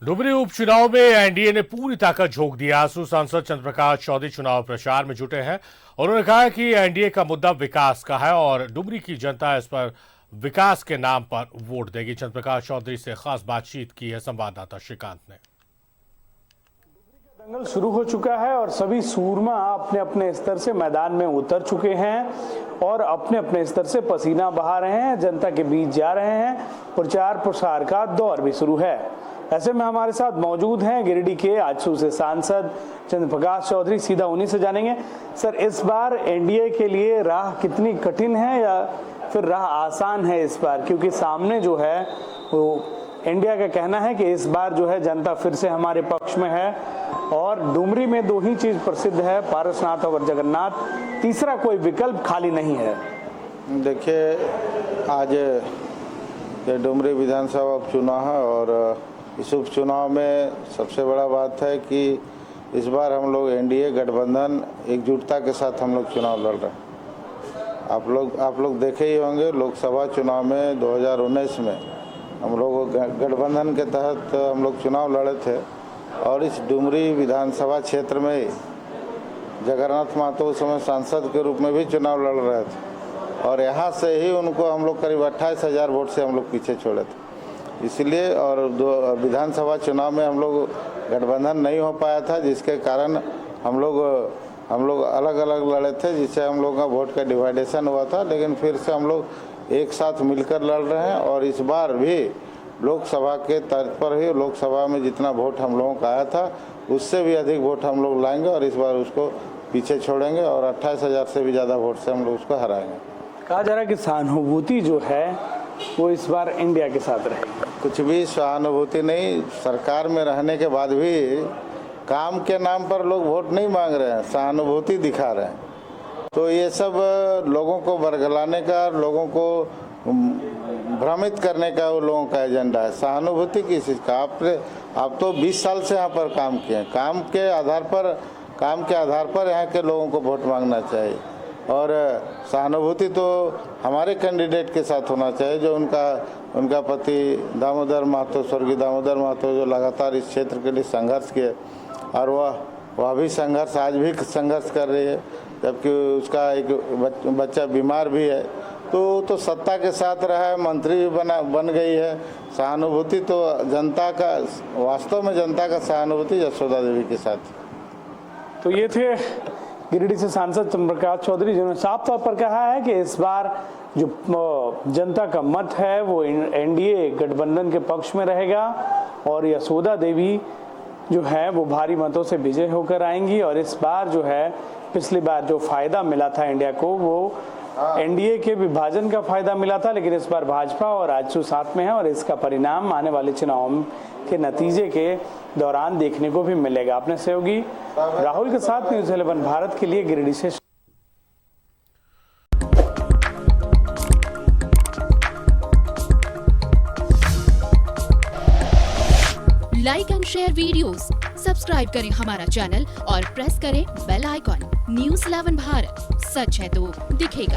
डुमरी उपचुनाव में एनडीए ने पूरी ताकत झोंक दी। आंसू सांसद चंद्रप्रकाश चौधरी चुनाव प्रचार में जुटे हैं। उन्होंने कहा कि एनडीए का मुद्दा विकास का है और डुमरी की जनता इस पर विकास के नाम पर वोट देगी। चंद्रप्रकाश चौधरी से खास बातचीत की है संवाददाता श्रीकांत ने। दंगल शुरू हो चुका है और सभी सूरमा अपने अपने स्तर से मैदान में उतर चुके हैं और अपने अपने स्तर से पसीना बहा रहे हैं, जनता के बीच जा रहे हैं। प्रचार प्रसार का दौर भी शुरू है। ऐसे में हमारे साथ मौजूद हैं गिरिडीह के आजसू से सांसद चंद्रप्रकाश चौधरी। सीधा उन्हीं से जानेंगे। सर, इस बार एनडीए के लिए राह कितनी कठिन है या फिर राह आसान है इस बार? क्योंकि सामने जो है वो इंडिया का कहना है कि इस बार जो है जनता फिर से हमारे पक्ष में है और डुमरी में दो ही चीज प्रसिद्ध है, पारसनाथ और जगन्नाथ। तीसरा कोई विकल्प खाली नहीं है। देखिए, आज ये डुमरी विधानसभा उपचुनाव है और इस उपचुनाव में सबसे बड़ा बात है कि इस बार हम लोग एनडीए गठबंधन एकजुटता के साथ हम लोग चुनाव लड़ रहे हैं। आप लोग देखे ही होंगे, लोकसभा चुनाव में 2019 में हम लोग गठबंधन के तहत हम लोग चुनाव लड़े थे और इस डुमरी विधानसभा क्षेत्र में जगन्नाथ महतो उस समय सांसद के रूप में भी चुनाव लड़ रहे थे और यहाँ से ही उनको हम लोग करीब 28,000 वोट से हम लोग पीछे छोड़े थे। इसलिए और विधानसभा चुनाव में हम लोग गठबंधन नहीं हो पाया था, जिसके कारण हम लोग अलग अलग लड़े थे, जिससे हम लोग का वोट का डिवाइडेशन हुआ था। लेकिन फिर से हम लोग एक साथ मिलकर लड़ रहे हैं और इस बार भी लोकसभा के तर्ज पर ही लोकसभा में जितना वोट हम लोगों का आया था उससे भी अधिक वोट हम लोग लाएंगे और इस बार उसको पीछे छोड़ेंगे और 28,000 से भी ज़्यादा वोट से हम लोग उसको हराएंगे। कहा जा रहा है कि सहानुभूति जो है वो इस बार इंडिया के साथ रहेगी। कुछ भी सहानुभूति नहीं। सरकार में रहने के बाद भी काम के नाम पर लोग वोट नहीं मांग रहे हैं, सहानुभूति दिखा रहे हैं। तो ये सब लोगों को बरगलाने का, लोगों को भ्रमित करने का वो लोगों का एजेंडा है। सहानुभूति किस चीज़ का? आप तो 20 साल से यहाँ पर काम किए हैं। काम के आधार पर यहाँ के लोगों को वोट मांगना चाहिए और सहानुभूति तो हमारे कैंडिडेट के साथ होना चाहिए, जो उनका पति दामोदर महतो, स्वर्गीय दामोदर महतो, जो लगातार इस क्षेत्र के लिए संघर्ष किए और वह भी संघर्ष आज भी संघर्ष कर रही है, जबकि उसका एक बच्चा बीमार भी है। तो सत्ता के साथ रहा है, मंत्री भी बन गई है। सहानुभूति तो जनता का, वास्तव में जनता का सहानुभूति यशोदा देवी के साथ। तो ये थे गिरिडीह से सांसद चंद्रप्रकाश चौधरी, जिन्होंने साफ तौर पर कहा है कि इस बार जो जनता का मत है वो एनडीए गठबंधन के पक्ष में रहेगा और यशोदा देवी जो है वो भारी मतों से विजय होकर आएंगी। और इस बार जो है, पिछली बार जो फायदा मिला था इंडिया को वो एनडीए के विभाजन का फायदा मिला था, लेकिन इस बार भाजपा और आजसू साथ में है और इसका परिणाम आने वाले चुनाव के नतीजे के दौरान देखने को भी मिलेगा। अपने सहयोगी राहुल के साथ न्यूज़ 11 भारत के लिए गिरिडीह से। Like and share videos, subscribe करें हमारा चैनल और प्रेस करें बेल आइकॉन। न्यूज़ 11 भारत, सच है तो दिखेगा।